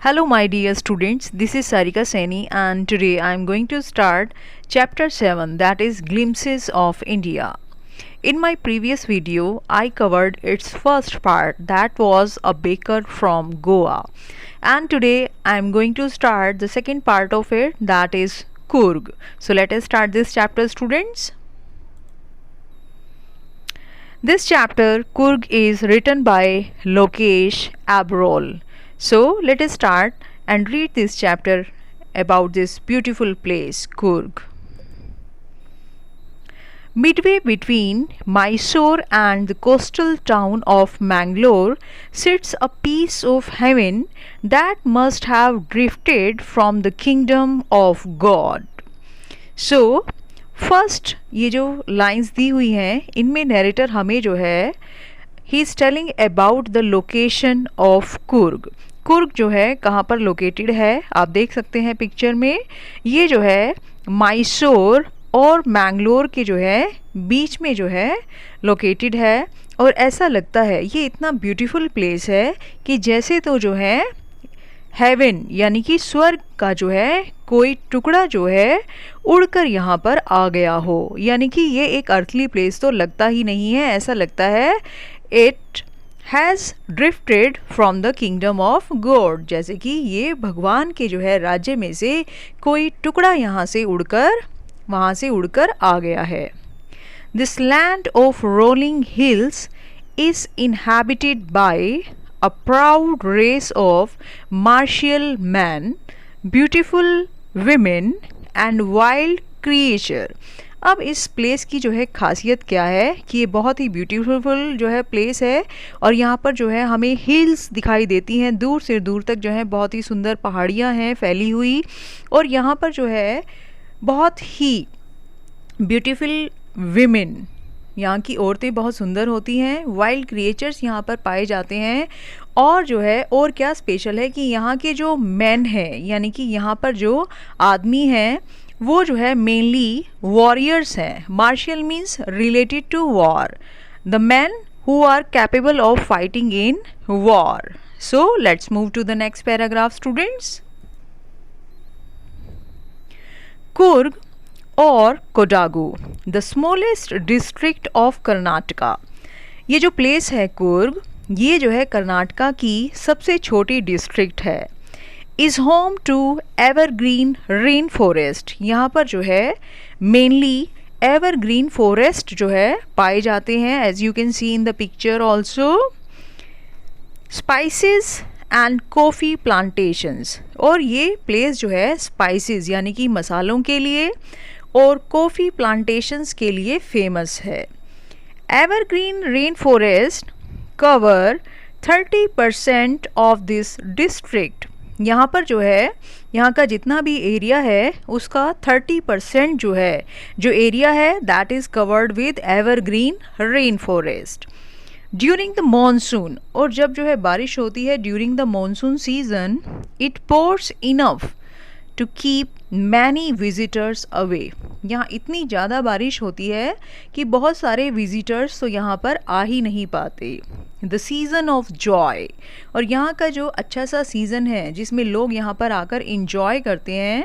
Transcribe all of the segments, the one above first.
Hello, my dear students. This is Sarika Saini, and today I am going to start chapter 7, that is Glimpses of India. In my previous video, I covered its first part, that was a baker from Goa. And today I am going to start the second part of it, that is Coorg. So let us start this chapter, students. This chapter, Coorg, is written by Lokesh Abrol. So let us start and read this chapter about this beautiful place, Coorg. Midway between Mysore and the coastal town of Mangalore sits a piece of heaven that must have drifted from the kingdom of God. So, first ये जो lines दी हुई हैं इनमें narrator हमें जो है he is telling about the location of Coorg. Coorg जो है कहाँ पर लोकेटेड है आप देख सकते हैं पिक्चर में. ये जो है मैसूर और मैंगलोर के जो है बीच में जो है लोकेटेड है. और ऐसा लगता है ये इतना ब्यूटीफुल प्लेस है कि जैसे तो जो है हेवन यानी कि स्वर्ग का जो है कोई टुकड़ा जो है उड़कर यहाँ पर आ गया हो. यानी कि ये एक अर्थली प्लेस तो लगता ही नहीं है, ऐसा लगता है it has drifted from the kingdom of God, जैसे कि ये भगवान के जो है राज्य में से कोई टुकड़ा यहाँ से उड़कर वहाँ से उड़कर आ गया है. This land of rolling hills is inhabited by a proud race of martial men, beautiful women and wild creature. अब इस प्लेस की जो है खासियत क्या है कि ये बहुत ही ब्यूटीफुल जो है प्लेस है और यहाँ पर जो है हमें हिल्स दिखाई देती हैं, दूर से दूर तक जो है बहुत ही सुंदर पहाड़ियाँ हैं फैली हुई. और यहाँ पर जो है बहुत ही ब्यूटीफुल विमेन, यहाँ की औरतें बहुत सुंदर होती हैं. वाइल्ड क्रिएचर्स यहाँ पर पाए जाते हैं. और जो है और क्या स्पेशल है कि यहाँ के जो मैन हैं यानी कि यहाँ पर जो आदमी हैं वो जो है मेनली वॉरियर्स हैं. Martial means related to war, the man who are capable of fighting in war. So let's move to the next paragraph students. Coorg और Kodagu, the smallest district of Karnataka. ये जो प्लेस है कुर्ग ये जो है कर्नाटका की सबसे छोटी डिस्ट्रिक्ट है. Is home to evergreen rain forest. यहाँ पर जो है मेनली एवरग्रीन फॉरेस्ट जो है पाए जाते हैं, as you can see in the picture also. Spices and coffee plantations, और ये प्लेस जो है स्पाइसेस यानी कि मसालों के लिए और कॉफ़ी प्लांटेशंस के लिए फेमस है. Evergreen rain forest cover 30% of this district. यहाँ पर जो है यहाँ का जितना भी एरिया है उसका 30% जो है जो एरिया है that is covered with evergreen rain forest. During the monsoon, और जब जो है बारिश होती है during the monsoon season, it pours enough to keep many visitors away. यहाँ इतनी ज़्यादा बारिश होती है कि बहुत सारे विजिटर्स तो यहाँ पर आ ही नहीं पाते. द सीज़न ऑफ जॉय, और यहाँ का जो अच्छा सा सीज़न है जिसमें लोग यहाँ पर आकर इंजॉय करते हैं,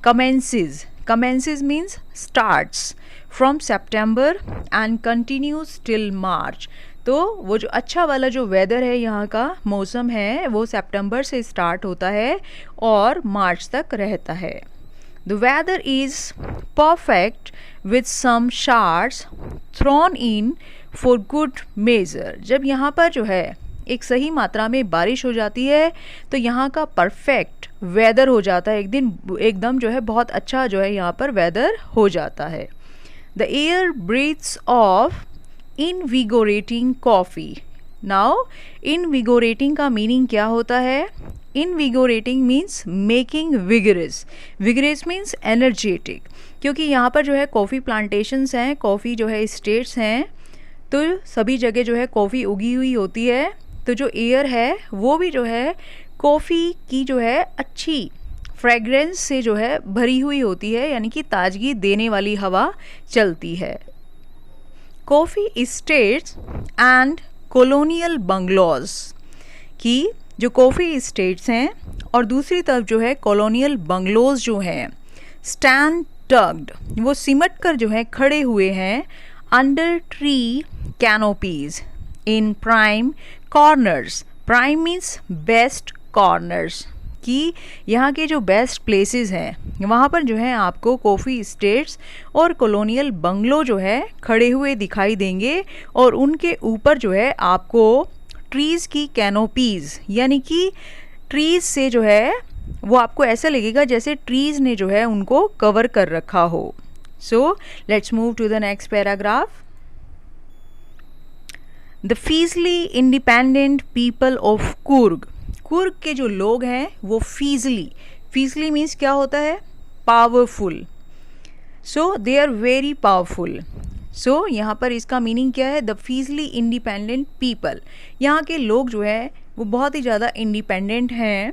commences. Commences means starts from September and continues till March. तो वो जो अच्छा वाला जो वेदर है यहाँ का मौसम है वो सितंबर से स्टार्ट होता है और मार्च तक रहता है. The weather is perfect with some showers thrown in for good measure. जब यहाँ पर जो है एक सही मात्रा में बारिश हो जाती है तो यहाँ का परफेक्ट वेदर हो जाता है, एक दिन एकदम जो है बहुत अच्छा जो है यहाँ पर वेदर हो जाता है. The air breathes of invigorating coffee. Now invigorating का मीनिंग क्या होता है? Invigorating means making vigorous. Vigorous means energetic. क्योंकि यहाँ पर जो है कॉफ़ी प्लांटेशंस हैं, कॉफ़ी जो है स्टेट्स हैं, तो सभी जगह जो है कॉफ़ी उगी हुई होती है. तो जो एयर है वो भी जो है कॉफ़ी की जो है अच्छी फ्रेगरेंस से जो है भरी हुई होती है, यानी कि ताजगी देने वाली हवा चलती है. Coffee estates and colonial bungalows की जो कॉफ़ी इस्टेट्स हैं और दूसरी तरफ जो है कॉलोनियल बंगलोज जो हैं स्टैंड टग्ड, वो सिमट कर जो है खड़े हुए हैं अंडर ट्री कैनोपीज इन prime corners. Prime means best corners, कि यहाँ के जो बेस्ट प्लेसेस हैं वहाँ पर जो है आपको कॉफ़ी एस्टेट्स और कॉलोनियल बंगलो जो है खड़े हुए दिखाई देंगे, और उनके ऊपर जो है आपको ट्रीज़ की कैनोपीज़, यानी कि ट्रीज़ से जो है वो आपको ऐसा लगेगा जैसे ट्रीज़ ने जो है उनको कवर कर रखा हो। So let's move to the next paragraph. The fiercely independent people of Coorg. Coorg के जो लोग हैं वो फीजली मीन्स क्या होता है? Powerful. So they are very powerful. So यहाँ पर इसका मीनिंग क्या है? द फीजली इंडिपेंडेंट पीपल, यहाँ के लोग जो है वो बहुत ही ज़्यादा इंडिपेंडेंट हैं।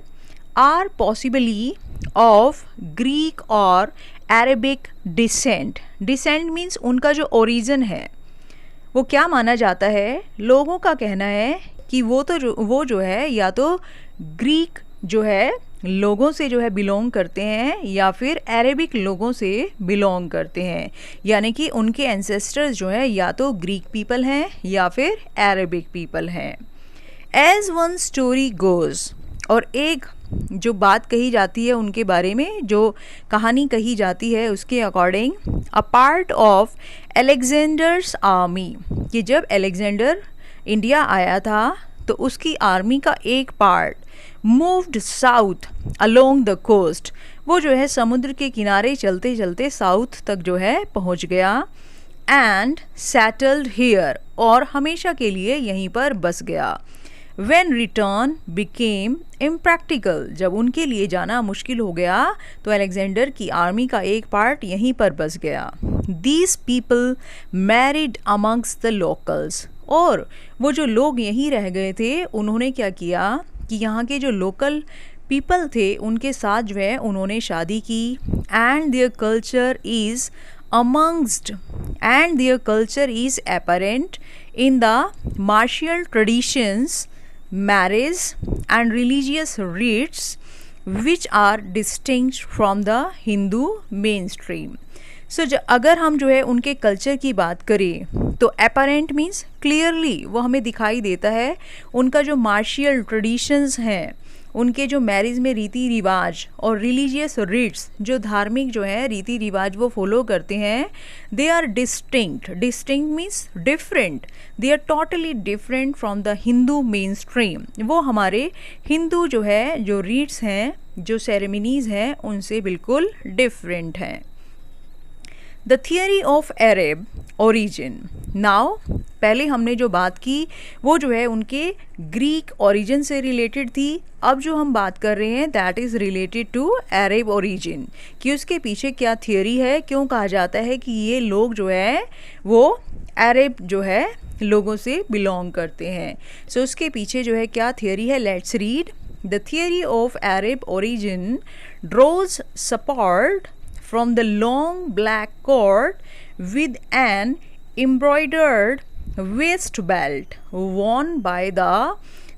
आर पॉसिबली ऑफ ग्रीक और अरेबिक डिसेंट। डिसेंट मीन्स उनका जो ओरिजिन है वो क्या माना जाता है? लोगों का कहना है कि वो जो है या तो ग्रीक जो है लोगों से जो है बिलोंग करते हैं या फिर अरेबिक लोगों से बिलोंग करते हैं, यानी कि उनके एंसेस्टर्स जो है या तो ग्रीक पीपल हैं या फिर अरेबिक पीपल हैं। एज वन स्टोरी गोज़, और एक जो बात कही जाती है उनके बारे में, जो कहानी कही जाती है उसके according, a part of Alexander's army, कि जब अलेक्जेंडर इंडिया आया था तो उसकी आर्मी का एक part moved south along the coast, वो जो है समुद्र के किनारे चलते चलते साउथ तक जो है पहुंच गया, एंड सेटल्ड हियर, और हमेशा के लिए यहीं पर बस गया। When return became impractical, जब उनके लिए जाना मुश्किल हो गया तो अलेक्जेंडर की आर्मी का एक पार्ट यहीं पर बस गया। These people married amongst the locals, और वो जो लोग यहीं रह गए थे उन्होंने क्या किया कि यहाँ के जो लोकल पीपल थे उनके साथ जो है उन्होंने शादी की। And their culture is apparent in the martial traditions, marriage and religious rites which are distinct from the Hindu mainstream. So अगर हम जो है उनके कल्चर की बात करें तो apparent means clearly, वो हमें दिखाई देता है। उनका जो मार्शियल ट्रेडिशंस हैं, उनके जो मैरिज में रीति रिवाज और रिलीजियस रिट्स, जो धार्मिक जो है रीति रिवाज वो फॉलो करते हैं, they are distinct means different, they are totally different from the Hindu mainstream. वो हमारे हिंदू जो है जो रीट्स हैं, जो सेरेमनीज हैं, उनसे बिल्कुल डिफरेंट हैं। The theory of Arab origin. Now पहले हमने जो बात की वो जो है उनके ग्रीक ओरिजिन से रिलेटेड थी। अब जो हम बात कर रहे हैं that is related to Arab origin, कि उसके पीछे क्या थियरी है, क्यों कहा जाता है कि ये लोग जो है वो अरब जो है लोगों से बिलोंग करते हैं। सो उसके पीछे जो है क्या थियरी है, let's read. The theory of Arab origin draws support from the long black coat with an embroidered waist belt worn by the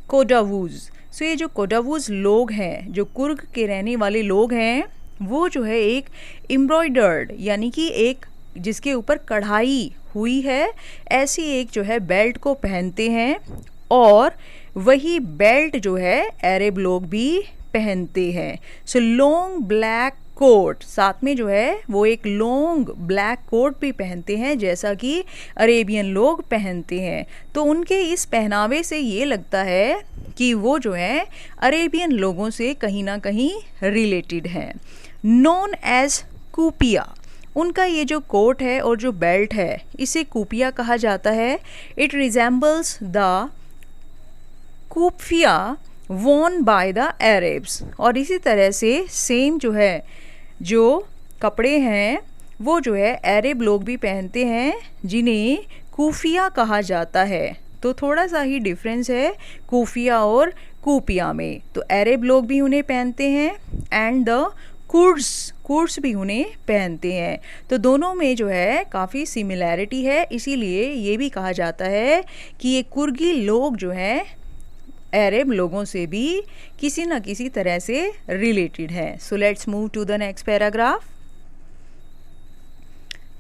Kodavus. So ये जो कोडावूज लोग हैं, जो कुर्ग के रहने वाले लोग हैं, वो जो है एक एम्ब्रॉयडर्ड यानी कि एक जिसके ऊपर कढ़ाई हुई है ऐसी एक जो है बेल्ट को पहनते हैं, और वही बेल्ट जो है अरब लोग भी पहनते हैं। सो लॉन्ग ब्लैक कोट, साथ में जो है वो एक लॉन्ग ब्लैक कोट भी पहनते हैं जैसा कि अरेबियन लोग पहनते हैं। तो उनके इस पहनावे से ये लगता है कि वो जो है अरेबियन लोगों से कहीं ना कहीं रिलेटेड हैं। नोन एज कूपिया, उनका ये जो कोट है और जो बेल्ट है इसे कूपिया कहा जाता है। It resembles the kuffia worn by the Arabs, और इसी तरह से सेम जो है जो कपड़े हैं वो जो है अरब लोग भी पहनते हैं जिन्हें कूफिया कहा जाता है। तो थोड़ा सा ही डिफरेंस है कूफिया और कूपिया में। तो अरब लोग भी उन्हें पहनते हैं एंड द कुर्स भी उन्हें पहनते हैं। तो दोनों में जो है काफ़ी सिमिलैरिटी है, इसीलिए ये भी कहा जाता है कि ये कुर्गी लोग जो हैं अरब लोगों से भी किसी न किसी तरह से रिलेटेड है। So let's move to the next paragraph.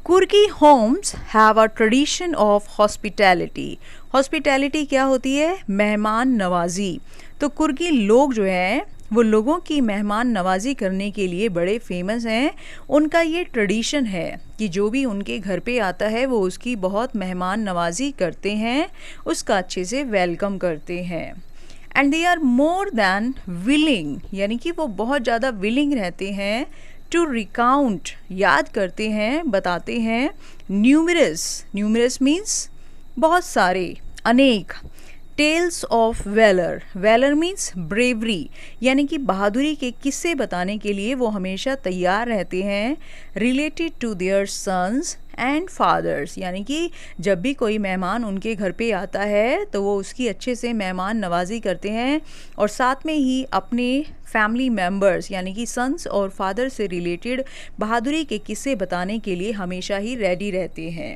Coorgi homes have a tradition of hospitality. Hospitality क्या होती है? मेहमान नवाजी। तो कुर्गी लोग जो हैं वो लोगों की मेहमान नवाजी करने के लिए बड़े फेमस हैं। उनका ये ट्रेडिशन है कि जो भी उनके घर पे आता है वो उसकी बहुत मेहमान नवाजी करते हैं, उसका अच्छे से वेलकम करते हैं। And they are more than willing, यानी कि वो बहुत ज़्यादा विलिंग रहते हैं टू रिकाउंट, याद करते हैं, बताते हैं, न्यूमरस मीन्स बहुत सारे, अनेक, tales of valour, valour means bravery, यानी कि बहादुरी के किस्से बताने के लिए वो हमेशा तैयार रहते हैं। Related to their sons and fathers, यानी कि जब भी कोई मेहमान उनके घर पे आता है तो वो उसकी अच्छे से मेहमान नवाजी करते हैं और साथ में ही अपने फैमिली मेम्बर्स यानी कि सन्स और फादर से रिलेटेड बहादुरी के किस्से बताने के लिए हमेशा ही रेडी रहते हैं।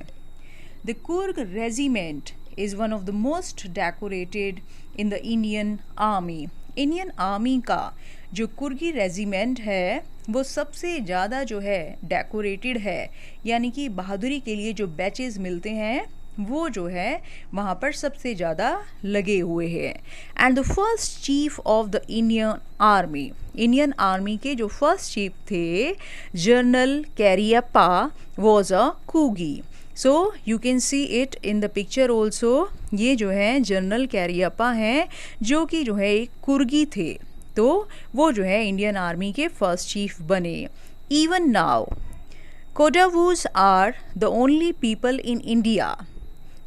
The Coorg regiment is one of the most decorated in the Indian Army. Indian army का जो कुर्गी रेजिमेंट है वो सबसे ज़्यादा जो है डेकोरेटेड है, यानी कि बहादुरी के लिए जो बैचेस मिलते हैं वो जो है वहाँ पर सबसे ज़्यादा लगे हुए हैं। And the first chief of the Indian army के जो फर्स्ट चीफ थे general Cariappa was a कुर्गी। So you can see it in the picture also. ये जो है जनरल कैरियप्पा हैं जो कि जो है एक कुर्गी थे, तो वो जो है इंडियन आर्मी के फर्स्ट चीफ बने। Even now Kodavus are the only people in India,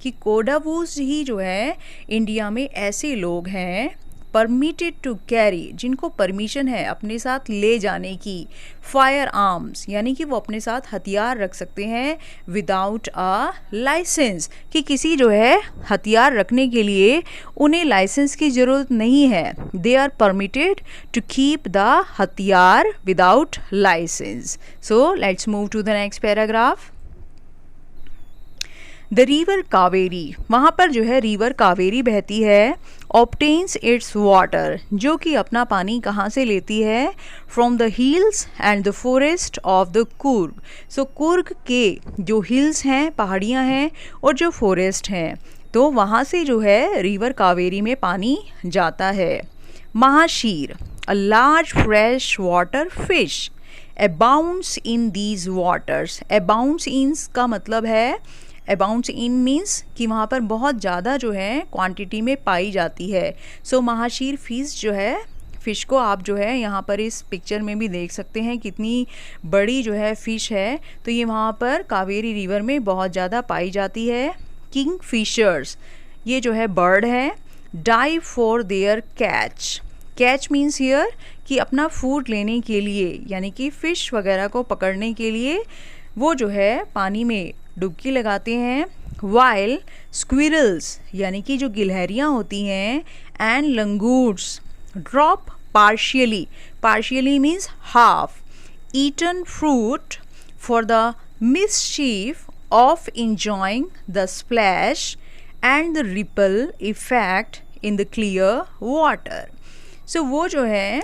कि कोडावूज ही जो है इंडिया में ऐसे लोग हैं परमिटेड टू कैरी, जिनको परमिशन है अपने साथ ले जाने की, फायर आर्म्स, यानी कि वो अपने साथ हथियार रख सकते हैं विदाउट अ लाइसेंस, कि किसी जो है हथियार रखने के लिए उन्हें लाइसेंस की ज़रूरत नहीं है। They are permitted to keep the हथियार without license. So let's move to the next paragraph. The river Kaveri, वहाँ पर जो है रिवर कावेरी बहती है। ऑब्टेन्स इट्स वाटर, जो कि अपना पानी कहाँ से लेती है? From the hills and the forest of the Coorg. So Coorg के जो हिल्स हैं, पहाड़ियाँ हैं, और जो फॉरेस्ट हैं, तो वहाँ से जो है रिवर कावेरी में पानी जाता है। Mahseer, a large fresh water fish, abounds in these waters. Abounds in का मतलब है, अबाउंड्स इन मीन्स कि वहाँ पर बहुत ज़्यादा जो है क्वांटिटी में पाई जाती है। सो महाशीर फिश जो है, फ़िश को आप जो है यहाँ पर इस पिक्चर में भी देख सकते हैं कितनी बड़ी जो है फ़िश है, तो ये वहाँ पर कावेरी रिवर में बहुत ज़्यादा पाई जाती है। किंग फिशर्स, ये जो है बर्ड है। Dive for their catch, catch means here कि अपना फूड लेने के लिए, यानी कि फ़िश वगैरह को पकड़ने के लिए वो जो है पानी में डुबकी लगाते हैं। वाइल स्क्विरल्स, यानी कि जो गिलहरियाँ होती हैं, and langurs drop partially means half, eaten fruit for the mischief of enjoying the splash and the ripple effect in the clear water. So वो जो है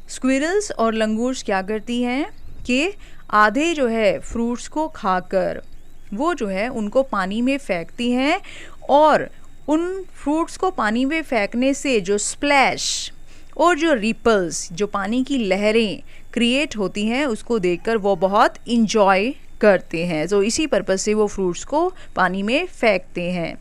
स्क्विरल्स और लंगूर्स क्या करती हैं कि आधे जो है फ्रूट्स को खाकर वो जो है उनको पानी में फेंकती हैं, और उन फ्रूट्स को पानी में फेंकने से जो स्प्लैश और जो रिपल्स, जो पानी की लहरें क्रिएट होती हैं, उसको देखकर वो बहुत इंजॉय करते हैं। तो इसी पर्पज़ से वो फ्रूट्स को पानी में फेंकते हैं।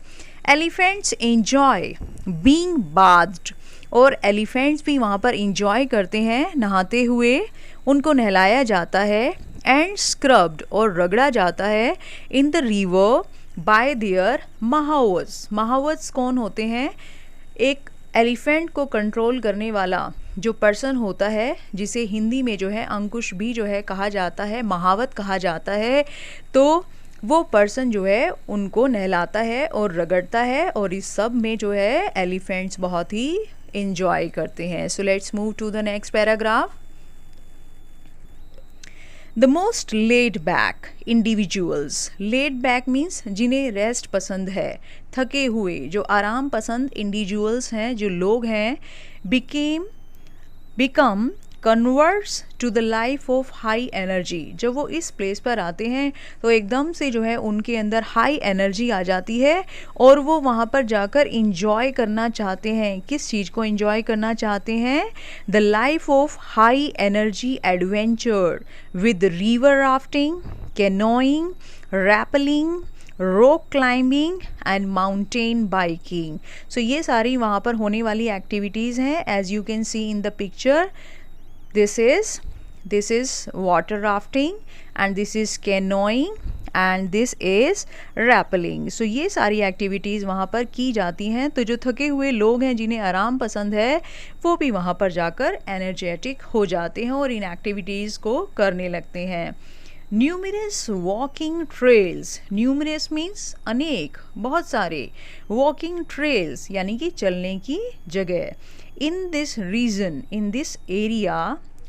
एलिफेंट्स एंजॉय बीइंग बाथ्ड, और एलिफेंट्स भी वहाँ पर इंजॉय करते हैं नहाते हुए, उनको नहलाया जाता है। एंड स्क्रब्ड, और रगड़ा जाता है in the river by their mahouts. Mahouts कौन होते हैं? एक एलिफेंट को कंट्रोल करने वाला जो पर्सन होता है, जिसे हिंदी में जो है अंकुश भी जो है कहा जाता है, महावत कहा जाता है, तो वो पर्सन जो है उनको नहलाता है और रगड़ता है, और इस सब में जो है एलिफेंट्स बहुत ही इंजॉय करते हैं। So let's move to the next paragraph. The most laid back individuals, laid back means जिन्हें रेस्ट पसंद है, थके हुए, जो आराम पसंद इंडिविजुअल्स हैं, जो लोग हैं, become converts to the life of high energy. जब वो इस प्लेस पर आते हैं तो एकदम से जो है उनके अंदर हाई एनर्जी आ जाती है और वो वहाँ पर जाकर इंजॉय करना चाहते हैं। किस चीज़ को इंजॉय करना चाहते हैं? The life of high energy adventure with river rafting, canoeing, rappelling, rock climbing and mountain biking. So ये सारी वहाँ पर होने वाली एक्टिविटीज़ हैं। As you can see in the picture, this is water rafting and this is canoeing and this is rappelling। so ये सारी activities वहाँ पर की जाती हैं। तो जो थके हुए लोग हैं, जिन्हें आराम पसंद है, वो भी वहाँ पर जाकर एनर्जेटिक हो जाते हैं और इन एक्टिविटीज़ को करने लगते हैं। Numerous walking trails, numerous means अनेक, बहुत सारे, वॉकिंग ट्रेल्स यानी कि चलने की जगह। In this region, in this area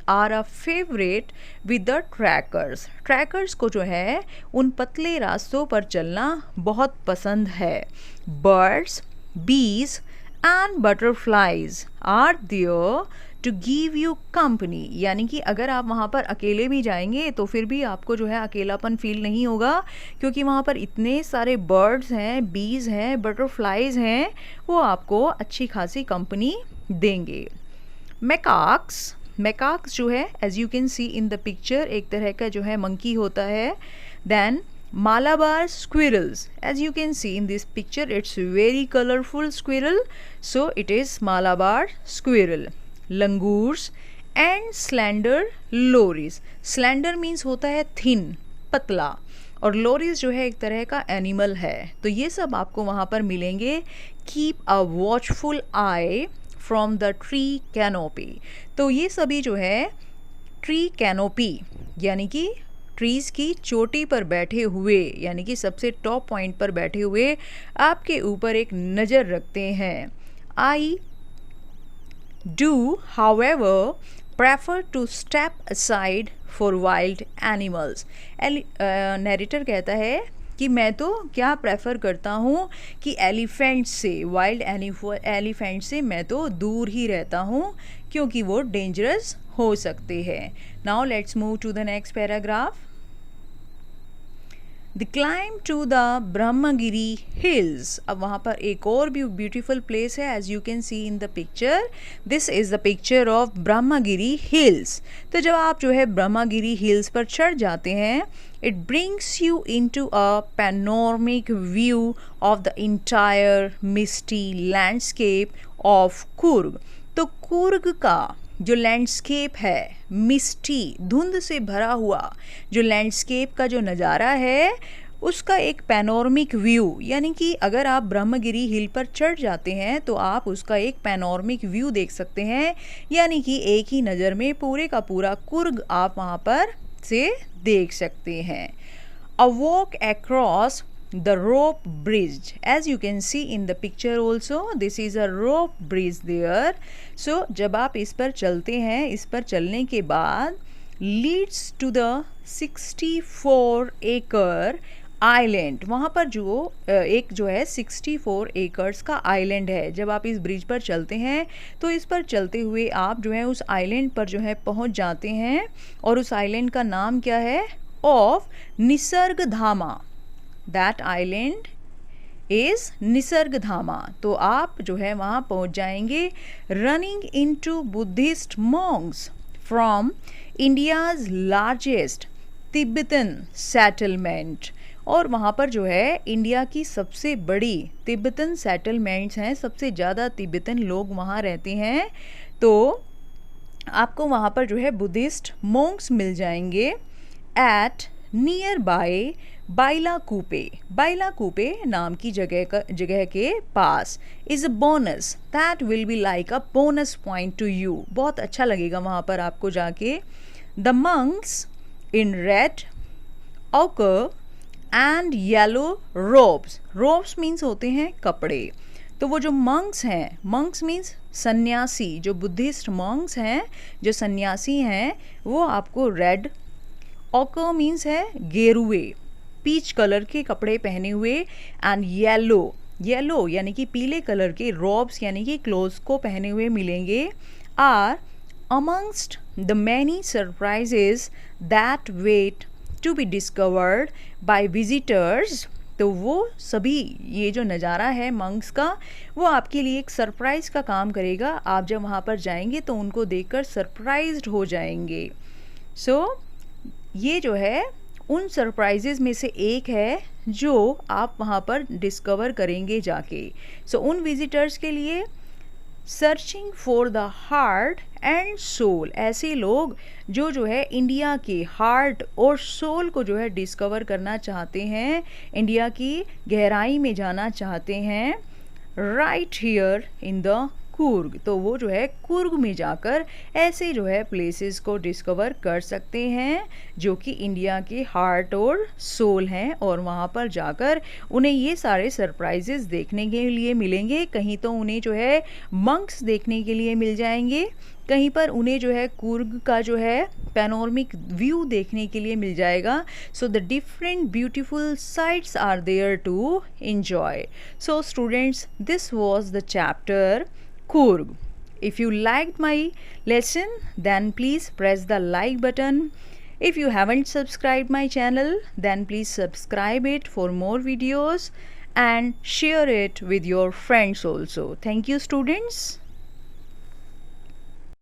are a favourite with the trekkers. Trekkers को जो है उन पतले रास्तों पर चलना बहुत पसंद है। Birds, bees and butterflies are there to give you company, यानी कि अगर आप वहाँ पर अकेले भी जाएंगे तो फिर भी आपको जो है अकेलापन फील नहीं होगा, क्योंकि वहाँ पर इतने सारे बर्ड्स हैं, बीज हैं, बटरफ्लाइज हैं, वो आपको अच्छी खासी कंपनी देंगे। मैकाक्स, मैकाक्स जो है as you can see in the picture एक तरह का जो है मंकी होता है। Then Malabar squirrels, as you can see in this picture, it's very colorful squirrel, so it is Malabar squirrel. Langurs and slender lories. Slender means होता है thin, पतला, और लोरीज जो है एक तरह का एनिमल है। तो ये सब आपको वहाँ पर मिलेंगे। Keep a watchful eye from the tree canopy. तो ये सभी जो है ट्री कैनोपी यानी कि ट्रीज़ की चोटी पर बैठे हुए, यानी कि सबसे टॉप पॉइंट पर बैठे हुए आपके ऊपर एक नज़र रखते हैं। I do however prefer to step aside for wild animals. Narrator कहता है कि मैं तो क्या प्रेफर करता हूँ कि एलिफेंट से, वाइल्ड एलिफेंट से मैं तो दूर ही रहता हूँ, क्योंकि वो डेंजरस हो सकते हैं। Now let's move to the next paragraph. The climb to the Brahmagiri hills. अब वहाँ पर एक और भी ब्यूटीफुल प्लेस है, as you can see in the picture. This is the picture of Brahmagiri hills. तो जब आप जो है ब्रह्मगिरी हिल्स पर चढ़ जाते हैं, it brings you into a panoramic view of the entire misty landscape of Coorg. तो कुर्ग का जो लैंडस्केप है, मिस्टी, धुंध से भरा हुआ जो लैंडस्केप का जो नज़ारा है, उसका एक पैनोरमिक व्यू, यानी कि अगर आप ब्रह्मगिरी हिल पर चढ़ जाते हैं तो आप उसका एक पैनोरमिक व्यू देख सकते हैं, यानी कि एक ही नज़र में पूरे का पूरा कुर्ग आप वहाँ पर से देख सकते हैं। A walk across the rope bridge, as you can see in the picture also, this is a rope bridge there. so जब आप इस पर चलते हैं, इस पर चलने के बाद leads to the 64 acre island, वहाँ पर जो एक जो है 64 एकर्स का आइलैंड है। जब आप इस ब्रिज पर चलते हैं तो इस पर चलते हुए आप जो है उस आइलैंड पर जो है पहुँच जाते हैं, और उस आइलैंड का नाम क्या है? Of Nisargadhama. That island is Nisargadhama. तो आप जो है वहाँ पहुँच जाएंगे। Running into Buddhist monks from India's largest Tibetan settlement, और वहाँ पर जो है इंडिया की सबसे बड़ी तिब्बतन सेटलमेंट्स हैं, सबसे ज़्यादा तिब्बतन लोग वहाँ रहते हैं। तो आपको वहाँ पर जो है बुद्धिस्ट मॉन्क्स मिल जाएंगे। At nearby Bylakuppe, Bylakuppe नाम की जगह के पास is a bonus that will be like a bonus point to you. बहुत अच्छा लगेगा वहाँ पर आपको जाके। The monks in red ochre and yellow robes, robes means होते हैं कपड़े। तो वो जो मंक्स हैं, मंक्स मीन्स सन्यासी, जो बुद्धिस्ट मंक्स हैं, जो सन्यासी हैं, वो आपको रेड ऑकर मीन्स है गेरुए, पीच कलर के कपड़े पहने हुए, एंड येलो, येलो यानी कि पीले कलर के रॉब्स यानी कि क्लोथ्स को पहने हुए मिलेंगे, are amongst the many surprises that wait to be discovered by visitors. तो वो सभी, ये जो नज़ारा है मंक्स का, वो आपके लिए एक सरप्राइज़ का काम करेगा। आप जब वहाँ पर जाएंगे तो उनको देखकर सरप्राइज्ड हो जाएंगे। सो ये जो है उन सरप्राइजेज में से एक है जो आप वहाँ पर डिस्कवर करेंगे जाके। सो उन विजिटर्स के लिए searching for the heart and soul, ऐसे लोग जो है इंडिया के हार्ट और सोल को जो है डिस्कवर करना चाहते हैं, इंडिया की गहराई में जाना चाहते हैं, right here in the Coorg. तो वो जो है कुर्ग में जाकर ऐसे जो है प्लेसेस को डिस्कवर कर सकते हैं जो कि इंडिया के हार्ट और सोल हैं, और वहाँ पर जाकर उन्हें ये सारे सरप्राइजेस देखने के लिए मिलेंगे। कहीं तो उन्हें जो है मंक्स देखने के लिए मिल जाएंगे, कहीं पर उन्हें जो है कुर्ग का जो है पैनोरमिक व्यू देखने के लिए मिल जाएगा। So the different beautiful sites are there to enjoy. So students, this was the chapter Coorg. If you liked my lesson, then please press the like button. If you haven't subscribed my channel, then please subscribe it for more videos and share it with your friends also. Thank you students.